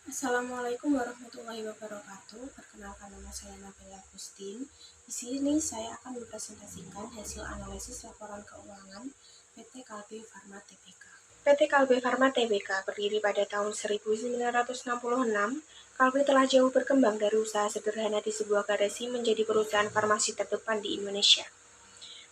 Assalamualaikum warahmatullahi wabarakatuh. Perkenalkan, nama saya Nabila Agustin. Di sini saya akan mempresentasikan hasil analisis laporan keuangan PT Kalbe Farma Tbk. PT Kalbe Farma Tbk berdiri pada tahun 1966. Kalbe telah jauh berkembang dari usaha sederhana di sebuah garasi menjadi perusahaan farmasi terdepan di Indonesia.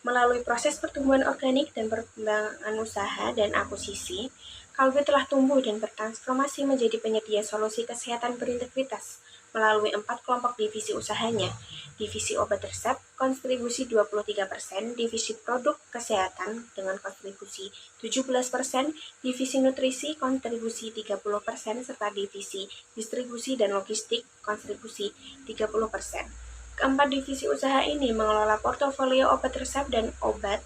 Melalui proses pertumbuhan organik dan perkembangan usaha dan akuisisi, Kalbe telah tumbuh dan bertransformasi menjadi penyedia solusi kesehatan berintegritas melalui 4 kelompok divisi usahanya. Divisi obat resep, kontribusi 23%, divisi produk kesehatan dengan kontribusi 17%, divisi nutrisi, kontribusi 30%, serta divisi distribusi dan logistik, kontribusi 30%. Keempat divisi usaha ini mengelola portofolio obat resep dan obat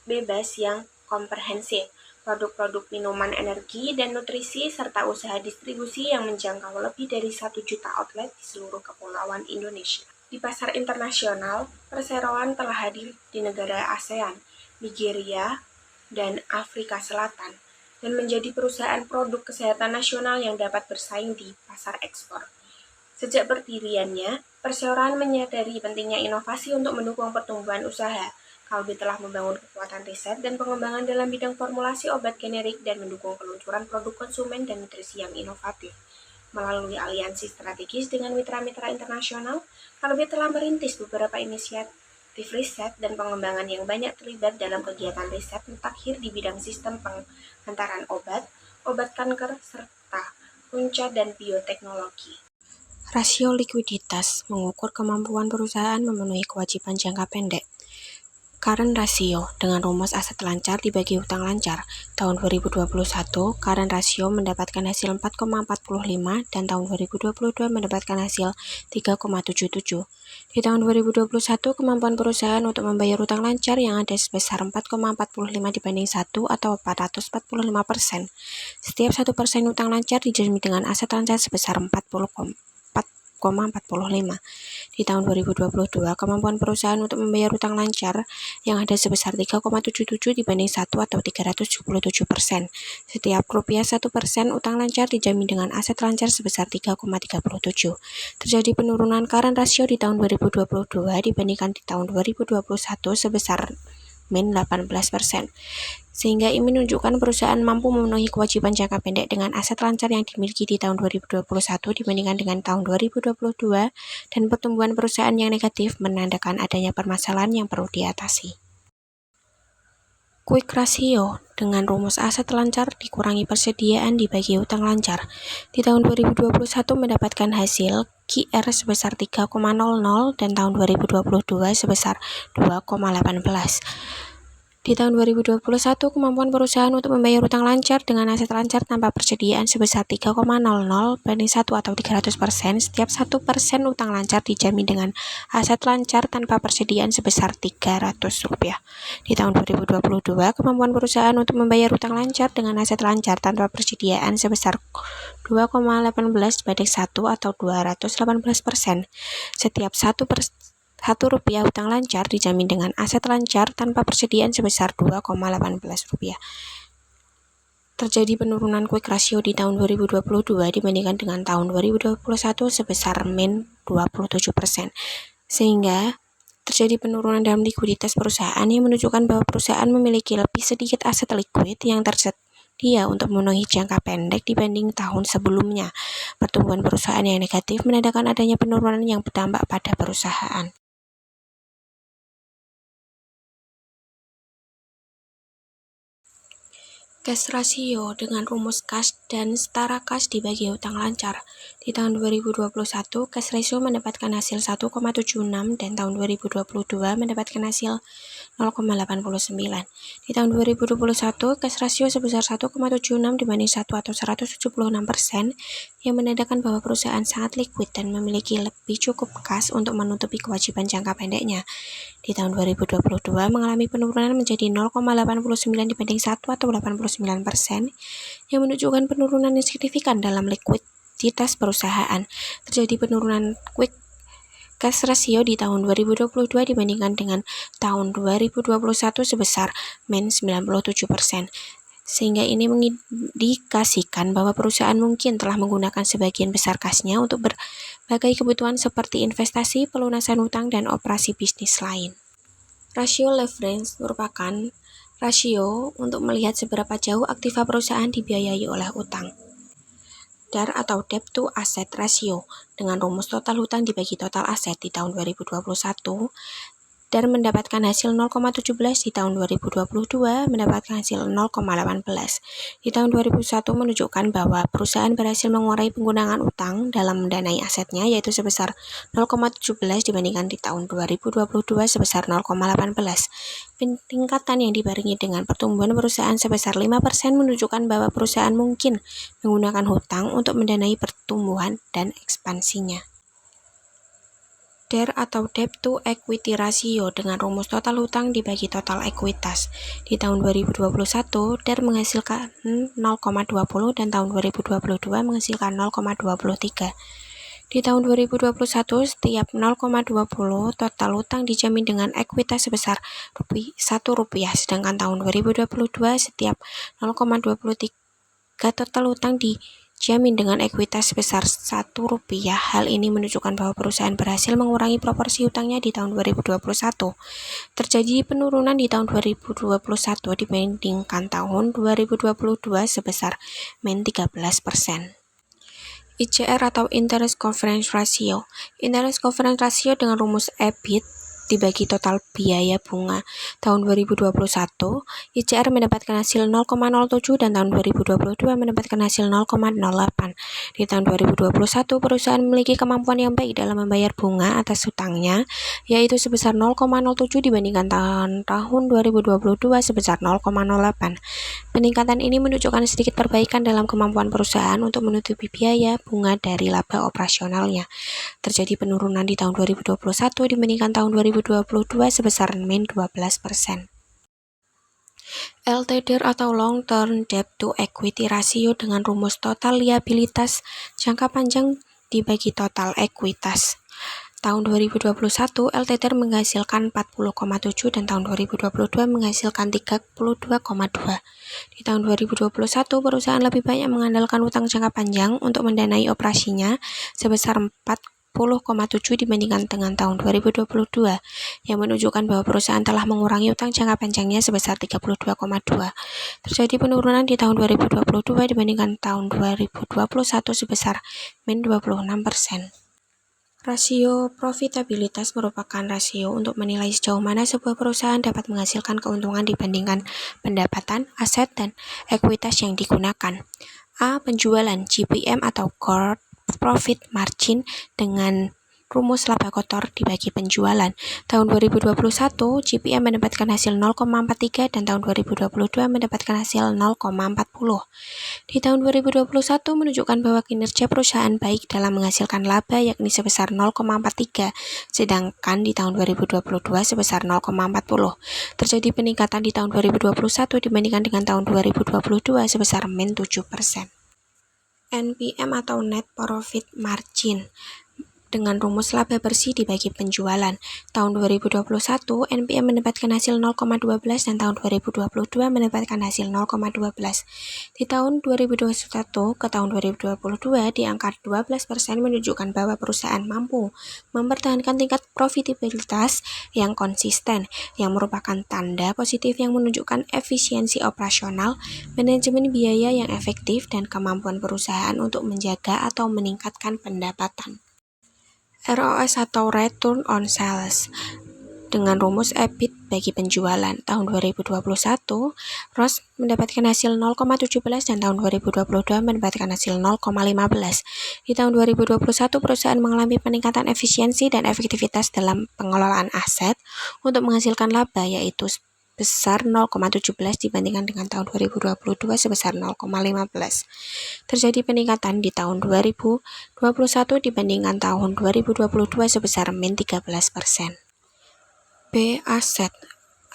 bebas yang komprehensif, produk-produk minuman energi dan nutrisi, serta usaha distribusi yang menjangkau lebih dari 1 juta outlet di seluruh kepulauan Indonesia. Di pasar internasional, perseroan telah hadir di negara ASEAN, Nigeria, dan Afrika Selatan, dan menjadi perusahaan produk kesehatan nasional yang dapat bersaing di pasar ekspor. Sejak berdiriannya, perseroan menyadari pentingnya inovasi untuk mendukung pertumbuhan usaha. Kalbe telah membangun kekuatan riset dan pengembangan dalam bidang formulasi obat generik dan mendukung peluncuran produk konsumen dan nutrisi yang inovatif. Melalui aliansi strategis dengan mitra-mitra internasional, Kalbe telah merintis beberapa inisiatif riset dan pengembangan yang banyak terlibat dalam kegiatan riset mutakhir di bidang sistem pengantaran obat, obat kanker, serta punca dan bioteknologi. Rasio likuiditas mengukur kemampuan perusahaan memenuhi kewajiban jangka pendek. Current ratio dengan rumus aset lancar dibagi utang lancar. Tahun 2021, current ratio mendapatkan hasil 4,45 dan tahun 2022 mendapatkan hasil 3,77. Di tahun 2021, kemampuan perusahaan untuk membayar utang lancar yang ada sebesar 4,45 dibanding 1 atau 445%. Setiap 1% utang lancar dijamin dengan aset lancar sebesar 40,45. Di tahun 2022, kemampuan perusahaan untuk membayar utang lancar yang ada sebesar 3,77 dibanding 1 atau 377%. Setiap rupiah 1% utang lancar dijamin dengan aset lancar sebesar 3,37. Terjadi penurunan current ratio di tahun 2022 dibandingkan di tahun 2021 sebesar min 18%, sehingga ini menunjukkan perusahaan mampu memenuhi kewajiban jangka pendek dengan aset lancar yang dimiliki di tahun 2021 dibandingkan dengan tahun 2022, dan pertumbuhan perusahaan yang negatif menandakan adanya permasalahan yang perlu diatasi. Quick ratio dengan rumus aset lancar dikurangi persediaan dibagi utang lancar. Di tahun 2021 mendapatkan hasil QR sebesar 3,00 dan tahun 2022 sebesar 2,18. Di tahun 2021, kemampuan perusahaan untuk membayar utang lancar dengan aset lancar tanpa persediaan sebesar 3,00 banding 1 atau 300%. Setiap 1% utang lancar dijamin dengan aset lancar tanpa persediaan sebesar Rp300. Di tahun 2022, kemampuan perusahaan untuk membayar utang lancar dengan aset lancar tanpa persediaan sebesar 2,18 banding 1 atau 218%. Setiap 1 rupiah utang lancar dijamin dengan aset lancar tanpa persediaan sebesar Rp2,18. Terjadi penurunan quick ratio di tahun 2022 dibandingkan dengan tahun 2021 sebesar min 27%, sehingga terjadi penurunan dalam likuiditas perusahaan yang menunjukkan bahwa perusahaan memiliki lebih sedikit aset likuid yang tersedia untuk memenuhi jangka pendek dibanding tahun sebelumnya. Pertumbuhan perusahaan yang negatif menandakan adanya penurunan yang berdampak pada perusahaan. Cash ratio dengan rumus kas dan setara kas dibagi utang lancar. Di tahun 2021, cash ratio mendapatkan hasil 1,76 dan tahun 2022 mendapatkan hasil 0,89. Di tahun 2021, cash ratio sebesar 1,76 dibanding 1 atau 176%, yang menandakan bahwa perusahaan sangat likuid dan memiliki lebih cukup kas untuk menutupi kewajiban jangka pendeknya. Di tahun 2022 mengalami penurunan menjadi 0,89 dibanding 1 atau 89%, yang menunjukkan penurunan yang signifikan dalam likuiditas perusahaan. Terjadi penurunan quick cash ratio di tahun 2022 dibandingkan dengan tahun 2021 sebesar min 97%, sehingga ini mengindikasikan bahwa perusahaan mungkin telah menggunakan sebagian besar kasnya untuk berbagai kebutuhan seperti investasi, pelunasan hutang, dan operasi bisnis lain. Rasio leverage merupakan rasio untuk melihat seberapa jauh aktiva perusahaan dibiayai oleh utang. DAR atau Debt to Asset Ratio dengan rumus total hutang dibagi total aset di tahun 2021, DAR mendapatkan hasil 0,17, di tahun 2022 mendapatkan hasil 0,18. Di tahun 2001 menunjukkan bahwa perusahaan berhasil mengurangi penggunaan utang dalam mendanai asetnya, yaitu sebesar 0,17 dibandingkan di tahun 2022 sebesar 0,18. Peningkatan yang dibarengi dengan pertumbuhan perusahaan sebesar 5% menunjukkan bahwa perusahaan mungkin menggunakan hutang untuk mendanai pertumbuhan dan ekspansinya. DAR atau Debt to Equity Ratio dengan rumus total hutang dibagi total ekuitas. Di tahun 2021, DAR menghasilkan 0,20 dan tahun 2022 menghasilkan 0,23. Di tahun 2021, setiap 0,20 total hutang dijamin dengan ekuitas sebesar Rp1, sedangkan tahun 2022 setiap 0,23 total hutang dijamin dengan ekuitas sebesar Rp1. Hal ini menunjukkan bahwa perusahaan berhasil mengurangi proporsi hutangnya di tahun 2021. Terjadi penurunan di tahun 2021 dibandingkan tahun 2022 sebesar -13%. ICR atau Interest Coverage Ratio. Interest Coverage Ratio dengan rumus EBIT dibagi total biaya bunga. Tahun 2021, ICR mendapatkan hasil 0,07 dan tahun 2022 mendapatkan hasil 0,08. Di tahun 2021, perusahaan memiliki kemampuan yang baik dalam membayar bunga atas hutangnya, yaitu sebesar 0,07 dibandingkan tahun 2022 sebesar 0,08. Peningkatan ini menunjukkan sedikit perbaikan dalam kemampuan perusahaan untuk menutupi biaya bunga dari laba operasionalnya. Terjadi penurunan di tahun 2021 dibandingkan tahun 2022 sebesar -12%. LTDR atau Long Term Debt to Equity Ratio dengan rumus total liabilitas jangka panjang dibagi total ekuitas. Tahun 2021, LTDR menghasilkan 40,7 dan tahun 2022 menghasilkan 32,2. Di tahun 2021, perusahaan lebih banyak mengandalkan utang jangka panjang untuk mendanai operasinya sebesar 40,7 dibandingkan dengan tahun 2022, yang menunjukkan bahwa perusahaan telah mengurangi utang jangka panjangnya sebesar 32,2. Terjadi penurunan di tahun 2022 dibandingkan tahun 2021 sebesar -26%. Rasio profitabilitas merupakan rasio untuk menilai sejauh mana sebuah perusahaan dapat menghasilkan keuntungan dibandingkan pendapatan, aset, dan ekuitas yang digunakan. A. Penjualan GPM atau Gross Profit Margin dengan rumus laba kotor dibagi penjualan. Tahun 2021, GPM mendapatkan hasil 0,43 dan tahun 2022 mendapatkan hasil 0,40. Di tahun 2021 menunjukkan bahwa kinerja perusahaan baik dalam menghasilkan laba yakni sebesar 0,43, sedangkan di tahun 2022 sebesar 0,40. Terjadi peningkatan di tahun 2021 dibandingkan dengan tahun 2022 sebesar -7%. NPM atau Net Profit Margin dengan rumus laba bersih dibagi penjualan. Tahun 2021, NPM mendapatkan hasil 0,12 dan tahun 2022 mendapatkan hasil 0,12. Di tahun 2021 ke tahun 2022, di angka 12% menunjukkan bahwa perusahaan mampu mempertahankan tingkat profitabilitas yang konsisten, yang merupakan tanda positif yang menunjukkan efisiensi operasional, manajemen biaya yang efektif, dan kemampuan perusahaan untuk menjaga atau meningkatkan pendapatan. ROS atau Return on Sales dengan rumus EBIT bagi penjualan. Tahun 2021, ROS mendapatkan hasil 0,17 dan tahun 2022 mendapatkan hasil 0,15. Di tahun 2021, perusahaan mengalami peningkatan efisiensi dan efektivitas dalam pengelolaan aset untuk menghasilkan laba, yaitu besar 0,17 dibandingkan dengan tahun 2022 sebesar 0,15. Terjadi peningkatan di tahun 2021 dibandingkan tahun 2022 sebesar -13%. B. Asset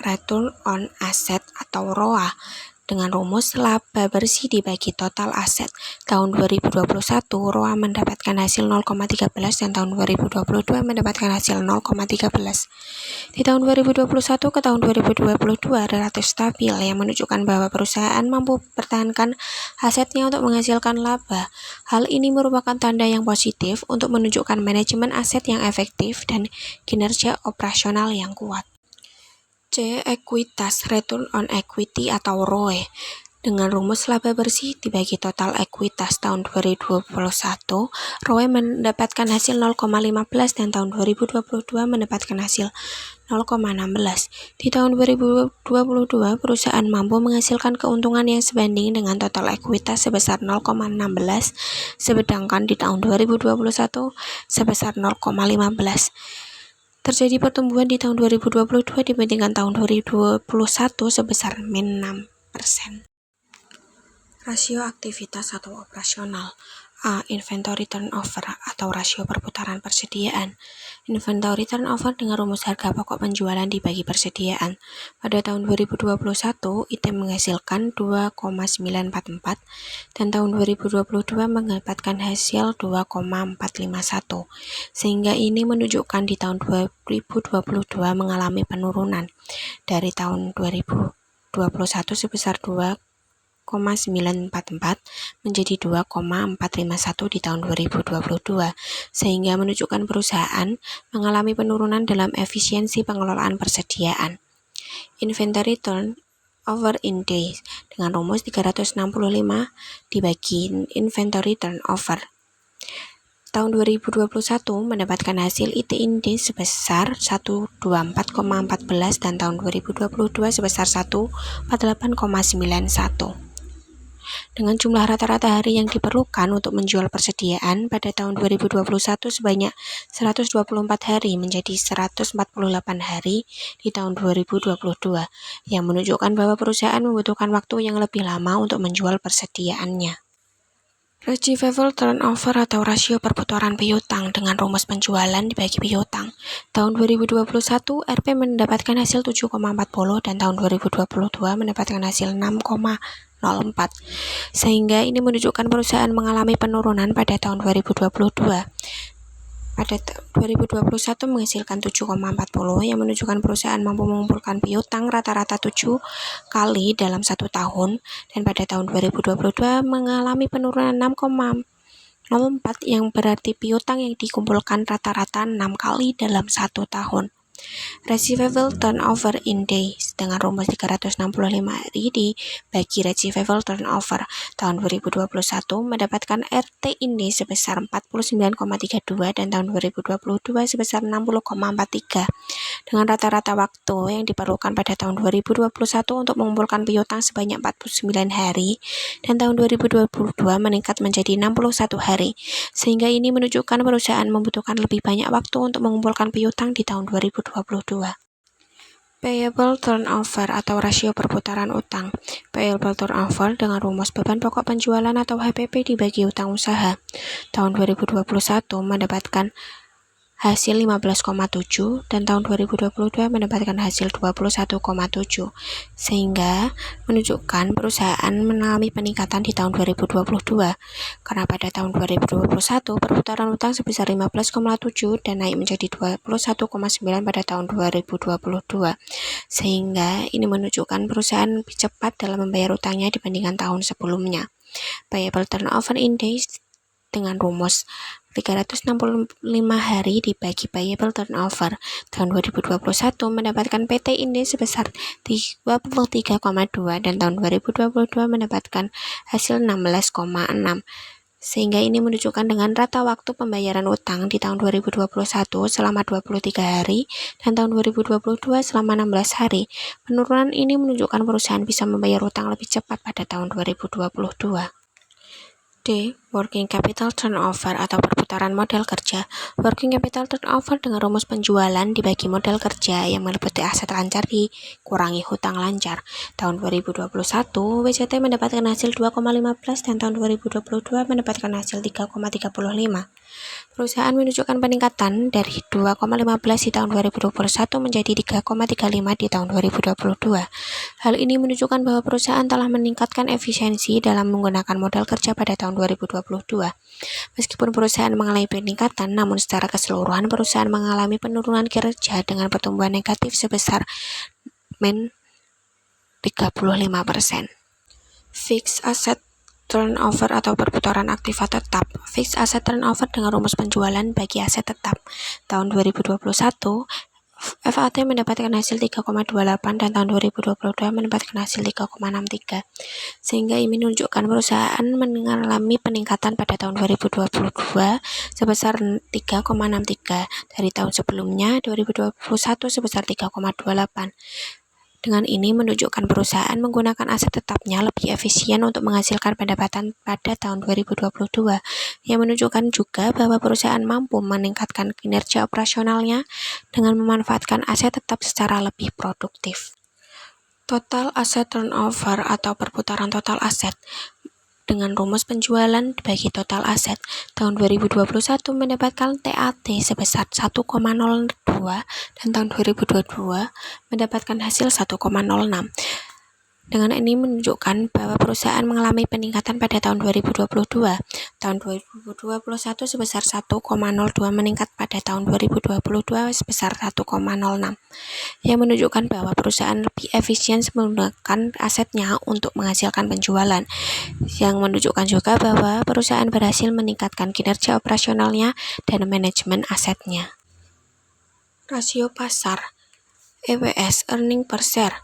Return on Asset atau ROA dengan rumus laba bersih dibagi total aset. Tahun 2021 ROA mendapatkan hasil 0,13 dan tahun 2022 mendapatkan hasil 0,13. Di tahun 2021 ke tahun 2022 relatif stabil yang menunjukkan bahwa perusahaan mampu mempertahankan asetnya untuk menghasilkan laba. Hal ini merupakan tanda yang positif untuk menunjukkan manajemen aset yang efektif dan kinerja operasional yang kuat. C. Ekuitas Return on Equity atau ROE dengan rumus laba bersih dibagi total ekuitas tahun 2021, ROE mendapatkan hasil 0,15 dan tahun 2022 mendapatkan hasil 0,16. Di tahun 2022, perusahaan mampu menghasilkan keuntungan yang sebanding dengan total ekuitas sebesar 0,16, sedangkan di tahun 2021 sebesar 0,15. Terjadi pertumbuhan di tahun 2022 dibandingkan tahun 2021 sebesar min 6%. Rasio aktivitas atau operasional. A. Inventory turnover atau rasio perputaran persediaan. Inventory turnover dengan rumus harga pokok penjualan dibagi persediaan. Pada tahun 2021, IT menghasilkan 2,944 dan tahun 2022 mendapatkan hasil 2,451. Sehingga ini menunjukkan di tahun 2022 mengalami penurunan dari tahun 2021 sebesar 2,944 menjadi 2,451 di tahun 2022, sehingga menunjukkan perusahaan mengalami penurunan dalam efisiensi pengelolaan persediaan. Inventory turnover in days dengan rumus 365 dibagi inventory turnover. Tahun 2021 mendapatkan hasil IT in days sebesar 124,14 dan tahun 2022 sebesar 148,91. Dengan jumlah rata-rata hari yang diperlukan untuk menjual persediaan pada tahun 2021 sebanyak 124 hari menjadi 148 hari di tahun 2022, yang menunjukkan bahwa perusahaan membutuhkan waktu yang lebih lama untuk menjual persediaannya. Receivable turnover atau rasio perputaran piutang dengan rumus penjualan dibagi piutang. Tahun 2021, RP mendapatkan hasil 7,40 dan tahun 2022 mendapatkan hasil 6,04. Sehingga ini menunjukkan perusahaan mengalami penurunan pada tahun 2022. Pada 2021 menghasilkan 7,40 yang menunjukkan perusahaan mampu mengumpulkan piutang rata-rata 7 kali dalam 1 tahun, dan pada tahun 2022 mengalami penurunan 6,04 yang berarti piutang yang dikumpulkan rata-rata 6 kali dalam 1 tahun. Receivable turnover in days dengan rumus 365 hari dibagi receivable turnover. Tahun 2021 mendapatkan RT in days sebesar 49,32 dan tahun 2022 sebesar 60,43. Dengan rata-rata waktu yang diperlukan pada tahun 2021 untuk mengumpulkan piutang sebanyak 49 hari dan tahun 2022 meningkat menjadi 61 hari. Sehingga ini menunjukkan perusahaan membutuhkan lebih banyak waktu untuk mengumpulkan piutang di tahun 2022. Payable turnover atau rasio perputaran utang. Payable turnover dengan rumus beban pokok penjualan atau HPP dibagi utang usaha. Tahun 2021 mendapatkan hasil 15,7 dan tahun 2022 mendapatkan hasil 21,7, sehingga menunjukkan perusahaan mengalami peningkatan di tahun 2022 karena pada tahun 2021 perputaran utang sebesar 15,7 dan naik menjadi 21,9 pada tahun 2022, sehingga ini menunjukkan perusahaan lebih cepat dalam membayar utangnya dibandingkan tahun sebelumnya. Payable turnover in days dengan rumus 365 hari dibagi payable turnover. Tahun 2021 mendapatkan PT Indes sebesar 23,2 dan tahun 2022 mendapatkan hasil 16,6. Sehingga ini menunjukkan dengan rata waktu pembayaran utang di tahun 2021 selama 23 hari dan tahun 2022 selama 16 hari. Penurunan ini menunjukkan perusahaan bisa membayar utang lebih cepat pada tahun 2022. D. Working capital turnover atau perputaran modal kerja. Working capital turnover dengan rumus penjualan dibagi modal kerja yang meliputi aset lancar dikurangi hutang lancar. Tahun 2021, WCT mendapatkan hasil 2,15 dan tahun 2022 mendapatkan hasil 3,35. Perusahaan menunjukkan peningkatan dari 2,15 di tahun 2021 menjadi 3,35 di tahun 2022. Hal ini menunjukkan bahwa perusahaan telah meningkatkan efisiensi dalam menggunakan modal kerja pada tahun 2022. Meskipun perusahaan mengalami peningkatan, namun secara keseluruhan perusahaan mengalami penurunan kinerja dengan pertumbuhan negatif sebesar min 35%. Fixed asset turnover atau perputaran aktiva tetap. Fixed asset turnover dengan rumus penjualan bagi aset tetap. Tahun 2021, FAT mendapatkan hasil 3,28 dan tahun 2022 mendapatkan hasil 3,63. Sehingga ini menunjukkan perusahaan mengalami peningkatan pada tahun 2022 sebesar 3,63 dari tahun sebelumnya 2021 sebesar 3,28. Dengan ini menunjukkan perusahaan menggunakan aset tetapnya lebih efisien untuk menghasilkan pendapatan pada tahun 2022, yang menunjukkan juga bahwa perusahaan mampu meningkatkan kinerja operasionalnya dengan memanfaatkan aset tetap secara lebih produktif. Total asset turnover atau perputaran total aset dengan rumus penjualan dibagi total aset. Tahun 2021 mendapatkan TAT sebesar 1,02 dan tahun 2022 mendapatkan hasil 1,06. Dengan ini menunjukkan bahwa perusahaan mengalami peningkatan pada tahun 2022. Tahun 2021 sebesar 1,02 meningkat pada tahun 2022 sebesar 1,06. Yang menunjukkan bahwa perusahaan lebih efisien menggunakan asetnya untuk menghasilkan penjualan. Yang menunjukkan juga bahwa perusahaan berhasil meningkatkan kinerja operasionalnya dan manajemen asetnya. Rasio pasar EPS earning per share.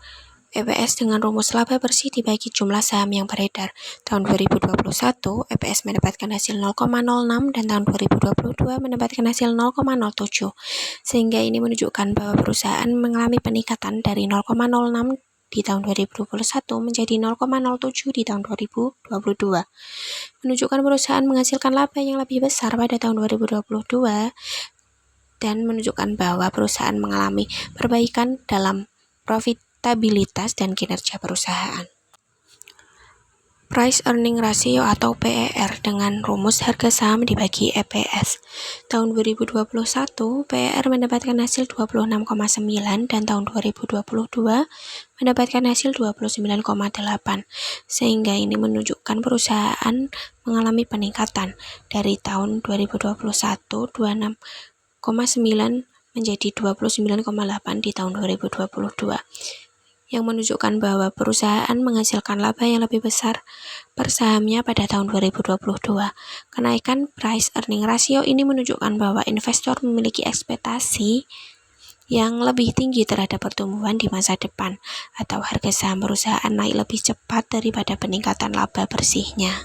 EPS dengan rumus laba bersih dibagi jumlah saham yang beredar. Tahun 2021, EPS mendapatkan hasil 0,06 dan tahun 2022 mendapatkan hasil 0,07. Sehingga ini menunjukkan bahwa perusahaan mengalami peningkatan dari 0,06 di tahun 2021 menjadi 0,07 di tahun 2022. Menunjukkan perusahaan menghasilkan laba yang lebih besar pada tahun 2022 dan menunjukkan bahwa perusahaan mengalami perbaikan dalam profitabilitas dan kinerja perusahaan. Price Earning Ratio atau PER dengan rumus harga saham dibagi EPS. Tahun 2021, PER mendapatkan hasil 26,9 dan tahun 2022 mendapatkan hasil 29,8. Sehingga ini menunjukkan perusahaan mengalami peningkatan dari tahun 2021 26,9 menjadi 29,8 di tahun 2022. Yang menunjukkan bahwa perusahaan menghasilkan laba yang lebih besar per sahamnya pada tahun 2022. Kenaikan price earning ratio ini menunjukkan bahwa investor memiliki ekspektasi yang lebih tinggi terhadap pertumbuhan di masa depan, atau harga saham perusahaan naik lebih cepat daripada peningkatan laba bersihnya.